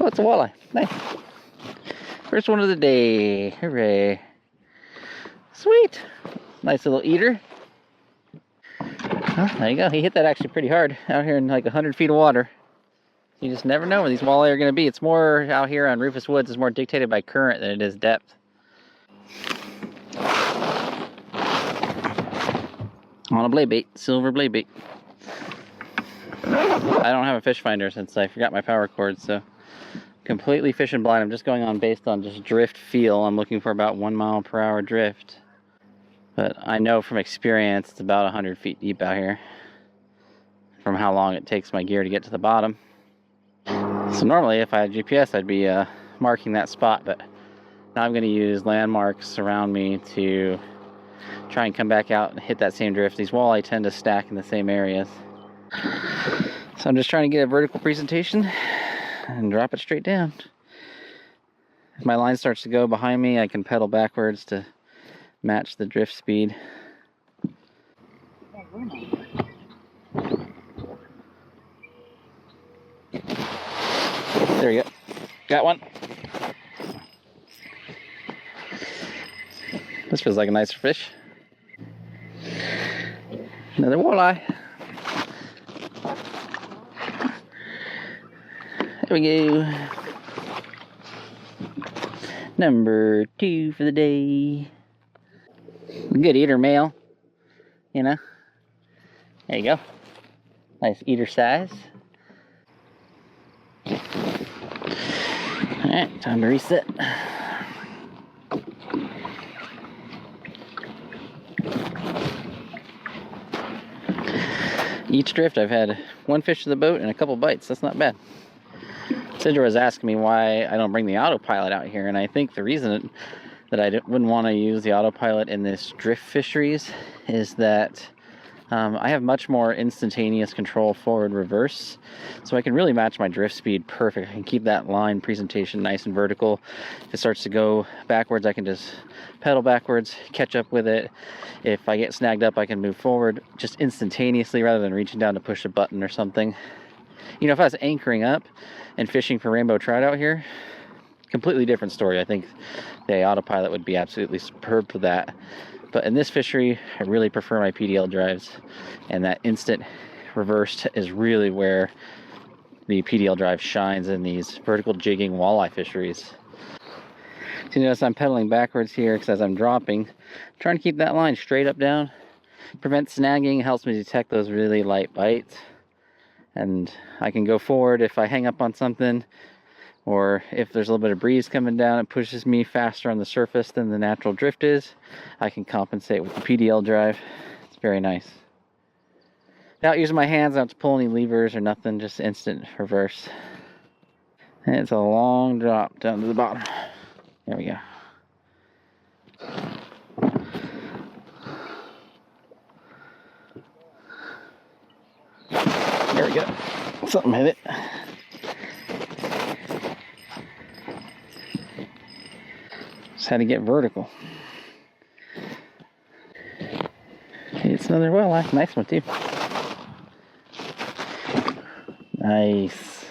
Oh, it's a walleye. Nice. First one of the day. Hooray. Sweet. Nice little eater. Oh, there you go. He hit that actually pretty hard out here in like 100 feet of water. You just never know where these walleye are going to be. It's more out here on Rufus Woods. It's more dictated by current than it is depth. On a blade bait, silver blade bait. I don't have a fish finder since I forgot my power cord, so completely fishing blind. I'm just going on based on just drift feel. I'm looking for about 1 mile per hour drift. But I know from experience it's about 100 feet deep out here from how long it takes my gear to get to the bottom. So normally if I had GPS I'd be marking that spot, but now I'm going to use landmarks around me to try and come back out and hit that same drift. These walleye tend to stack in the same areas. So I'm just trying to get a vertical presentation and drop it straight down. If my line starts to go behind me, I can pedal backwards to match the drift speed. There we go. Got one. This feels like a nicer fish. Another walleye. There we go. Number 2 for the day. Good eater male, you know. There you go. Nice eater size. Alright, time to reset. Each drift I've had 1 fish to the boat and a couple bites. That's not bad. Sidra was asking me why I don't bring the autopilot out here, and I think the reason that I wouldn't want to use the autopilot in this drift fisheries is that I have much more instantaneous control forward reverse, so I can really match my drift speed perfect. I can keep that line presentation nice and vertical. If it starts to go backwards, I can just pedal backwards, catch up with it. If I get snagged up, I can move forward just instantaneously rather than reaching down to push a button or something. You know, if I was anchoring up and fishing for rainbow trout out here, completely different story. I think the autopilot would be absolutely superb for that. But in this fishery, I really prefer my PDL drives, and that instant reverse is really where the PDL drive shines in these vertical jigging walleye fisheries. So you notice I'm pedaling backwards here because as I'm dropping, I'm trying to keep that line straight up down. Prevents snagging, helps me detect those really light bites. And I can go forward if I hang up on something, or if there's a little bit of breeze coming down, it pushes me faster on the surface than the natural drift is. I can compensate with the PDL drive. It's very nice. Without using my hands, I don't have to pull any levers or nothing, just instant reverse. And it's a long drop down to the bottom. There we go. There we go. Something hit it. Just had to get vertical. It's another walleye. Nice one too. Nice.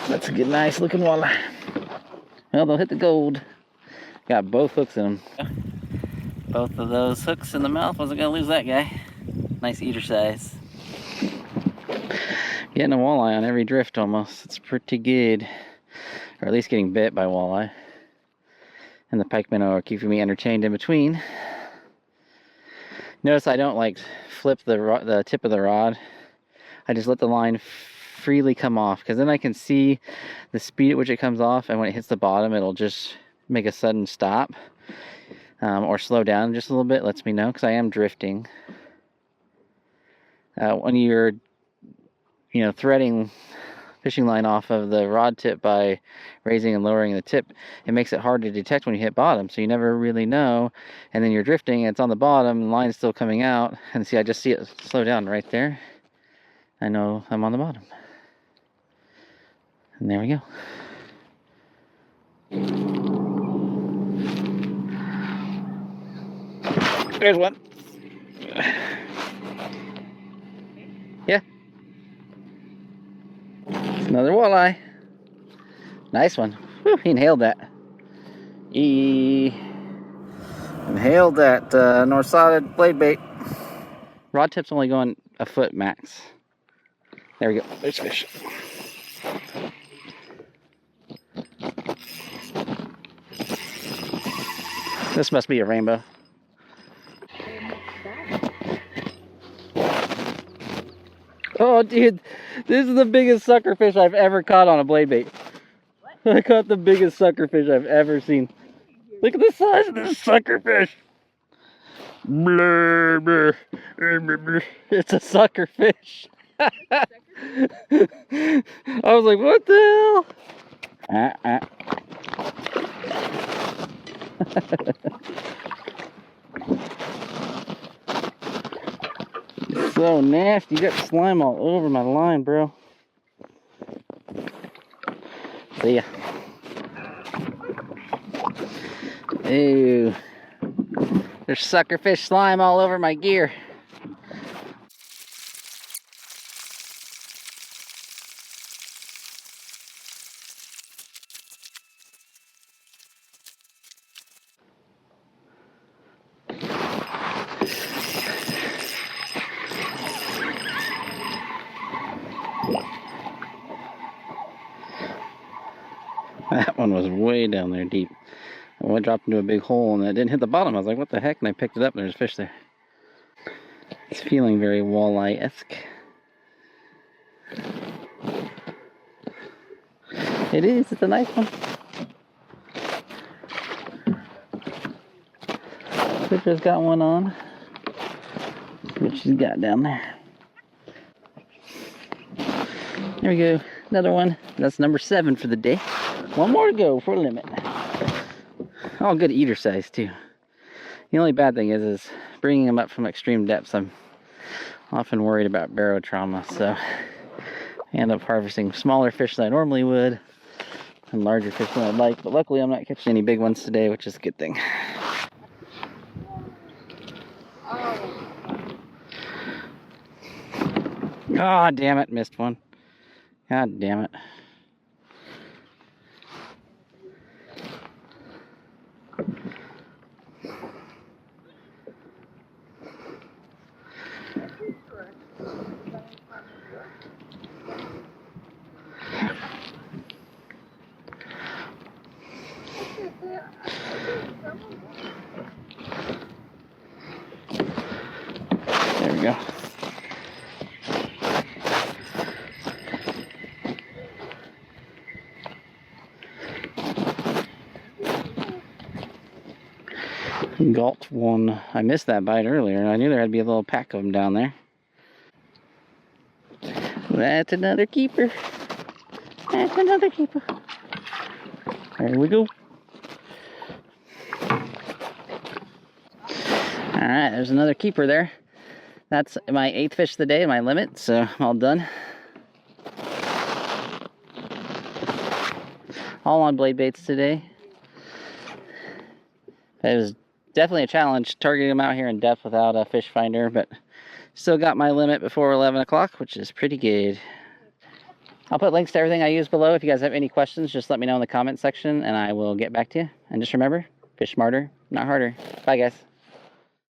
That's a good, nice looking walleye. Well, they'll hit the gold. Got both hooks in them. Both of those hooks in the mouth. Wasn't gonna lose that guy. Nice eater size. Getting a walleye on every drift almost. It's pretty good. Or at least getting bit by walleye. And the pike minnow are keeping me entertained in between. Notice I don't like flip the tip of the rod. I just let the line freely come off, because then I can see the speed at which it comes off, and when it hits the bottom it'll just make a sudden stop or slow down just a little bit. Lets me know, because I am drifting. When you're threading fishing line off of the rod tip by raising and lowering the tip, it makes it hard to detect when you hit bottom, so you never really know. And then you're drifting and it's on the bottom and the line's still coming out, and see, I just see it slow down right there. I know I'm on the bottom. And there we go. There's one. Yeah. Another walleye. Nice one. Whew, he inhaled that. He inhaled that north-sided blade bait. Rod tip's only going a foot max. There we go. There's fish. This must be a rainbow. Oh, dude, this is the biggest sucker fish I've ever caught on a blade bait. What? I caught the biggest sucker fish I've ever seen. Look at the size of this sucker fish. Blur, blur, blur, blur. It's a sucker fish. I was like, what the hell? So nasty. You got slime all over my line, bro. See ya. Ew. There's suckerfish slime all over my gear. That one was way down there deep. I went dropped into a big hole and it didn't hit the bottom. I was like, what the heck? And I picked it up and there's fish there. It's feeling very walleye-esque. It is. It's a nice one. Fisher's got one on. Let's see what she's got down there. There we go. Another one. That's number 7 for the day. One more to go for a limit. All good eater size too. The only bad thing is bringing them up from extreme depths. I'm often worried about barotrauma, so I end up harvesting smaller fish than I normally would and larger fish than I'd like. But luckily, I'm not catching any big ones today, which is a good thing. Oh, damn it! Missed one. God damn it. There we go. Gulped one. I missed that bite earlier. I knew there had to be a little pack of them down there. That's another keeper. That's another keeper. There we go. Alright, there's another keeper there. That's my 8th fish of the day, my limit, so I'm all done. All on blade baits today. It was definitely a challenge targeting them out here in depth without a fish finder, but still got my limit before 11 o'clock, which is pretty good. I'll put links to everything I use below. If you guys have any questions, just let me know in the comment section and I will get back to you. And just remember, fish smarter, not harder. Bye, guys.